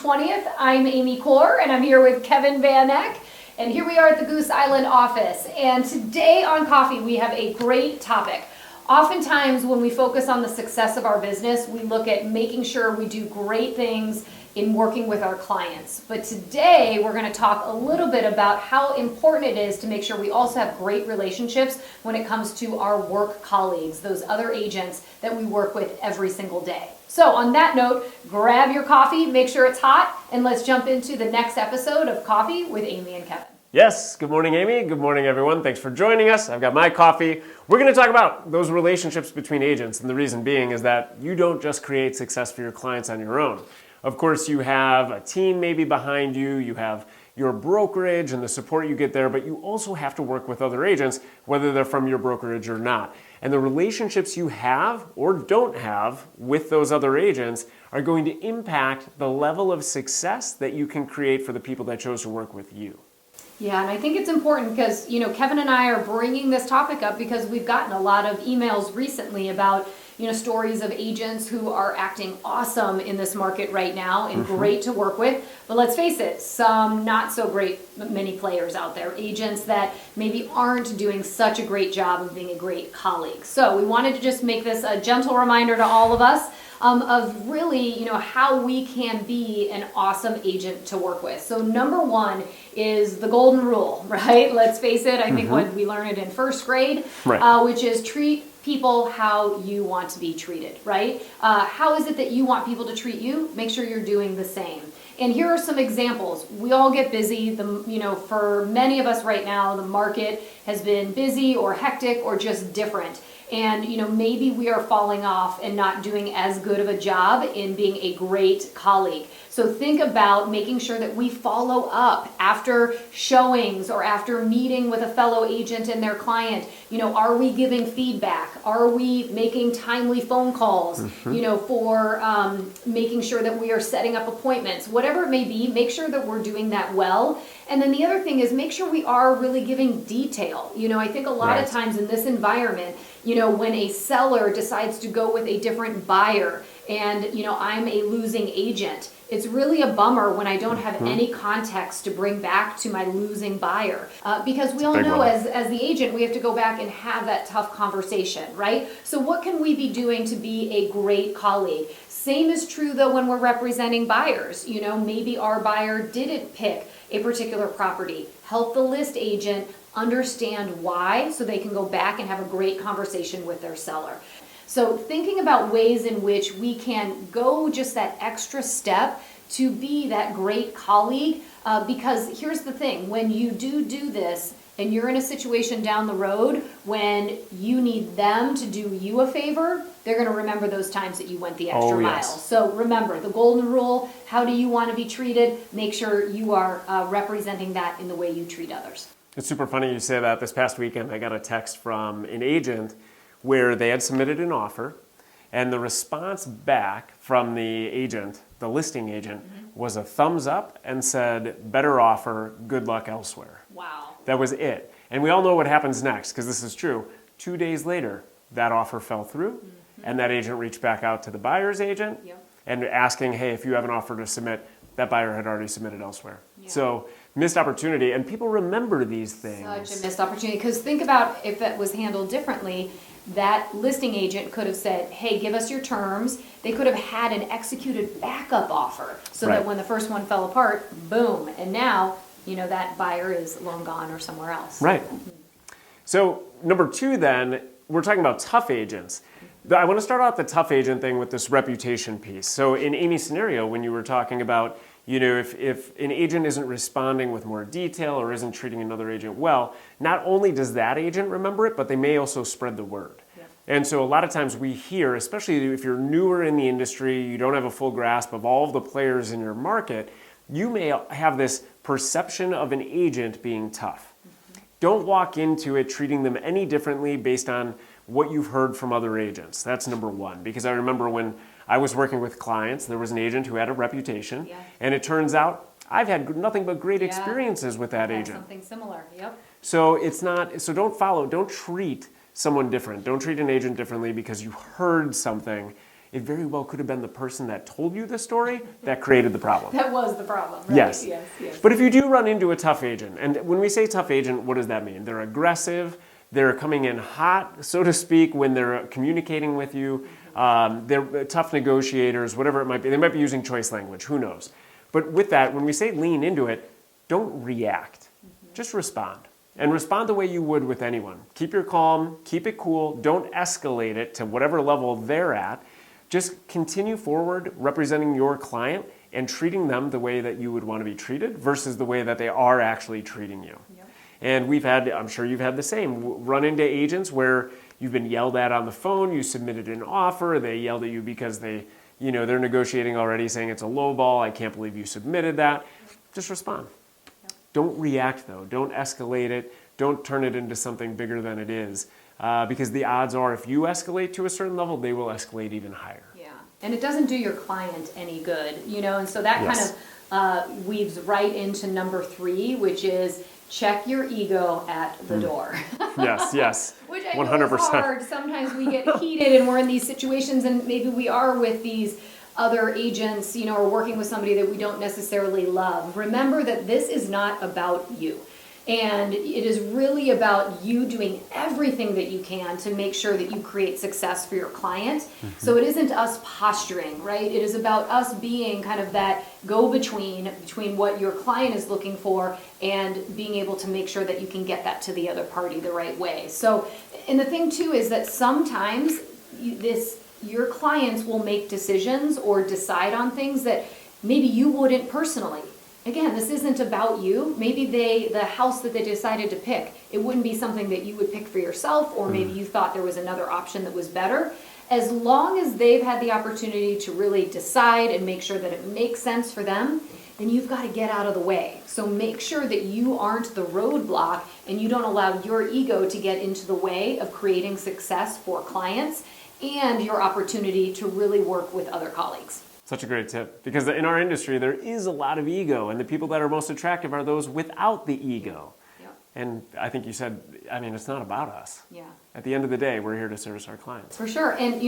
20th. I'm Amy Corr, and I'm here with Kevin Van Eck. And here we are at the Goose Island office. And today on Coffee, we have a great topic. Oftentimes, when we focus on the success of our business, we look at making sure we do great things in working with our clients. But today, we're going to talk a little bit about how important it is to make sure we also have great relationships when it comes to our work colleagues, those other agents that we work with every single day. So on that note, grab your coffee, make sure it's hot, and let's jump into the next episode of Coffee with Amy and Kevin. Yes, good morning, Amy. Good morning, everyone. Thanks for joining us. I've got my coffee. We're going to talk about those relationships between agents, and the reason being is that you don't just create success for your clients on your own. Of course, you have a team maybe behind you, you have your brokerage and the support you get there, but you also have to work with other agents, whether they're from your brokerage or not. And the relationships you have or don't have with those other agents are going to impact the level of success that you can create for the people that chose to work with you. Yeah, and I think it's important because, Kevin and I are bringing this topic up because we've gotten a lot of emails recently about, stories of agents who are acting awesome in this market right now and great to work with. But let's face it, some not so great, many players out there, agents that maybe aren't doing such a great job of being a great colleague. So we wanted to just make this a gentle reminder to all of us of really, how we can be an awesome agent to work with. So number one is the golden rule, right? Let's face it, I think when we learned it in first grade, which is treat people how you want to be treated, right? How is it that you want people to treat you? Make sure you're doing the same. And here are some examples. We all get busy. For many of us right now, the market has been busy or hectic or just different. And, maybe we are falling off and not doing as good of a job in being a great colleague. So think about making sure that we follow up after showings or after meeting with a fellow agent and their client. Are we giving feedback? Are we making timely phone calls, for making sure that we are setting up appointments? Whatever it may be, make sure that we're doing that well. And then the other thing is make sure we are really giving detail. I think a lot of times in this environment, when a seller decides to go with a different buyer and, I'm a losing agent, it's really a bummer when I don't have any context to bring back to my losing buyer. Because we all know as the agent, we have to go back and have that tough conversation, right? So what can we be doing to be a great colleague? Same is true though when we're representing buyers. Maybe our buyer didn't pick a particular property. Help the list agent understand why so they can go back and have a great conversation with their seller. So thinking about ways in which we can go just that extra step to be that great colleague, because here's the thing, when you do this and you're in a situation down the road when you need them to do you a favor, they're going to remember those times that you went the extra mile. So remember, the golden rule, how do you want to be treated? Make sure you are representing that in the way you treat others. It's super funny you say that. This past weekend, I got a text from an agent where they had submitted an offer, and the response back from the agent, the listing agent, was a thumbs up and said, better offer, good luck elsewhere. Wow. That was it. And we all know what happens next, because this is true. 2 days later, that offer fell through, and that agent reached back out to the buyer's agent and asking, hey, if you have an offer to submit, that buyer had already submitted elsewhere. So missed opportunity, and people remember these things. Such a missed opportunity, because think about if it was handled differently. That listing agent could have said, hey, give us your terms. They could have had an executed backup offer so that when the first one fell apart, boom. And now, that buyer is long gone or somewhere else. Right. So number two then, we're talking about tough agents. I want to start out the tough agent thing with this reputation piece. So in Amy's scenario, when you were talking about, if an agent isn't responding with more detail or isn't treating another agent well, not only does that agent remember it, but they may also spread the word. And so a lot of times we hear, especially if you're newer in the industry, you don't have a full grasp of all of the players in your market, you may have this perception of an agent being tough. Don't walk into it treating them any differently based on what you've heard from other agents. That's number one. Because I remember when I was working with clients, there was an agent who had a reputation, and it turns out I've had nothing but great experiences with that agent. Something similar, So don't treat someone different. Don't treat an agent differently because you heard something it very well could have been the person that told you the story that created the problem. That was the problem, right? Yes. Yes. But if you do run into a tough agent, and when we say tough agent, what does that mean? They're aggressive, they're coming in hot, so to speak, when they're communicating with you. They're tough negotiators, whatever it might be. They might be using choice language, who knows? But with that, when we say lean into it, don't react. Just respond. And respond the way you would with anyone. Keep your calm, keep it cool, don't escalate it to whatever level they're at. Just continue forward representing your client and treating them the way that you would want to be treated versus the way that they are actually treating you. Yep. And we've had, I'm sure you've had the same, run into agents where you've been yelled at on the phone, you submitted an offer, they yelled at you because they're negotiating already saying it's a low ball, I can't believe you submitted that. Just respond. Don't react though, don't escalate it, don't turn it into something bigger than it is. Because the odds are if you escalate to a certain level, they will escalate even higher. Yeah, and it doesn't do your client any good, and so that kind of weaves right into number 3, which is check your ego at the door. Yes. Which I know is hard. Sometimes we get heated and we're in these situations and maybe we are with these other agents, or working with somebody that we don't necessarily love. Remember that this is not about you. And it is really about you doing everything that you can to make sure that you create success for your client. Mm-hmm. So it isn't us posturing, right? It is about us being kind of that go-between between what your client is looking for and being able to make sure that you can get that to the other party the right way. So, and the thing too is that sometimes your clients will make decisions or decide on things that maybe you wouldn't personally. Again, this isn't about you. Maybe the house that they decided to pick, it wouldn't be something that you would pick for yourself, or maybe you thought there was another option that was better. As long as they've had the opportunity to really decide and make sure that it makes sense for them, then you've got to get out of the way. So make sure that you aren't the roadblock and you don't allow your ego to get into the way of creating success for clients and your opportunity to really work with other colleagues. Such a great tip, because in our industry there is a lot of ego, and the people that are most attractive are those without the ego. Yep. And I think you said, it's not about us. Yeah. At the end of the day, we're here to service our clients. For sure. And,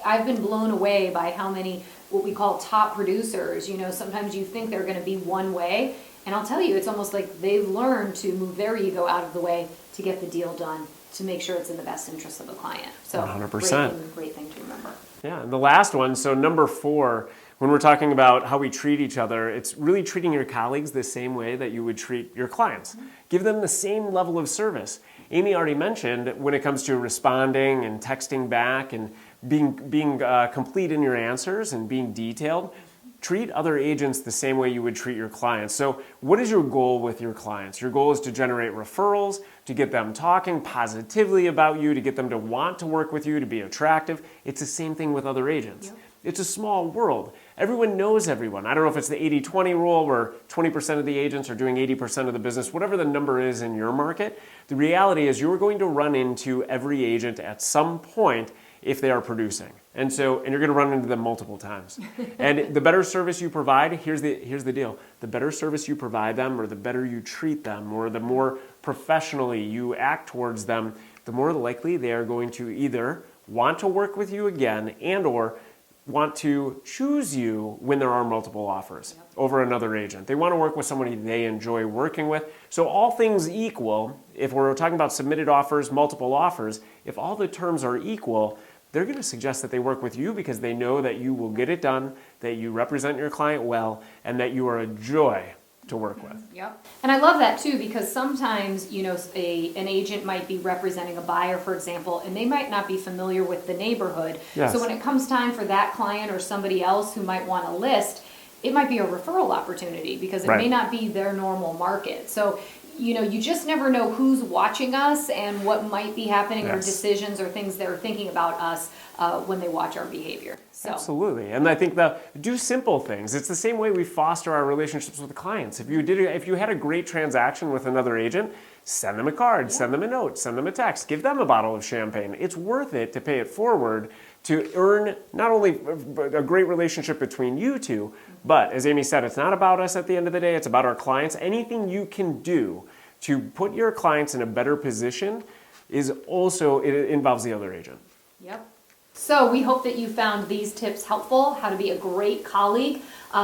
I've been blown away by how many, what we call top producers, sometimes you think they're going to be one way, and I'll tell you, it's almost like they've learned to move their ego out of the way to get the deal done, to make sure it's in the best interest of the client. So 100%. Great thing to remember. Yeah, and the last one, so number 4, when we're talking about how we treat each other, it's really treating your colleagues the same way that you would treat your clients. Mm-hmm. Give them the same level of service. Amy already mentioned when it comes to responding and texting back and being complete in your answers and being detailed, treat other agents the same way you would treat your clients. So what is your goal with your clients? Your goal is to generate referrals, to get them talking positively about you, to get them to want to work with you, to be attractive. It's the same thing with other agents. Yep. It's a small world. Everyone knows everyone. I don't know if it's the 80-20 rule where 20% of the agents are doing 80% of the business, whatever the number is in your market. The reality is you're going to run into every agent at some point if they are producing. And you're going to run into them multiple times. And the better service you provide, here's the deal. The better service you provide them, or the better you treat them, or the more professionally you act towards them, the more likely they are going to either want to work with you again and or want to choose you when there are multiple offers over another agent. They want to work with somebody they enjoy working with. So all things equal, if we're talking about submitted offers, multiple offers, if all the terms are equal, they're going to suggest that they work with you because they know that you will get it done, that you represent your client well, and that you are a joy to work with. Yep. And I love that too, because sometimes, an agent might be representing a buyer, for example, and they might not be familiar with the neighborhood. Yes. So when it comes time for that client or somebody else who might want to list, it might be a referral opportunity because it may not be their normal market. So, you just never know who's watching us and what might be happening or decisions or things they're thinking about us when they watch our behavior. So. Absolutely. And I think do simple things. It's the same way we foster our relationships with clients. If you had a great transaction with another agent, send them a card, send them a note, send them a text, give them a bottle of champagne. It's worth it to pay it forward to earn not only a great relationship between you two, but as Amy said, it's not about us at the end of the day, it's about our clients. Anything you can do to put your clients in a better position it involves the other agent. Yep. So we hope that you found these tips helpful, how to be a great colleague.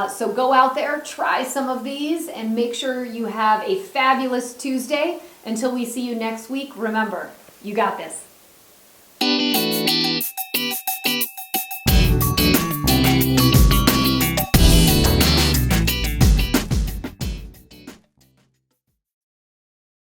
So go out there, try some of these, and make sure you have a fabulous Tuesday. Until we see you next week, remember, you got this.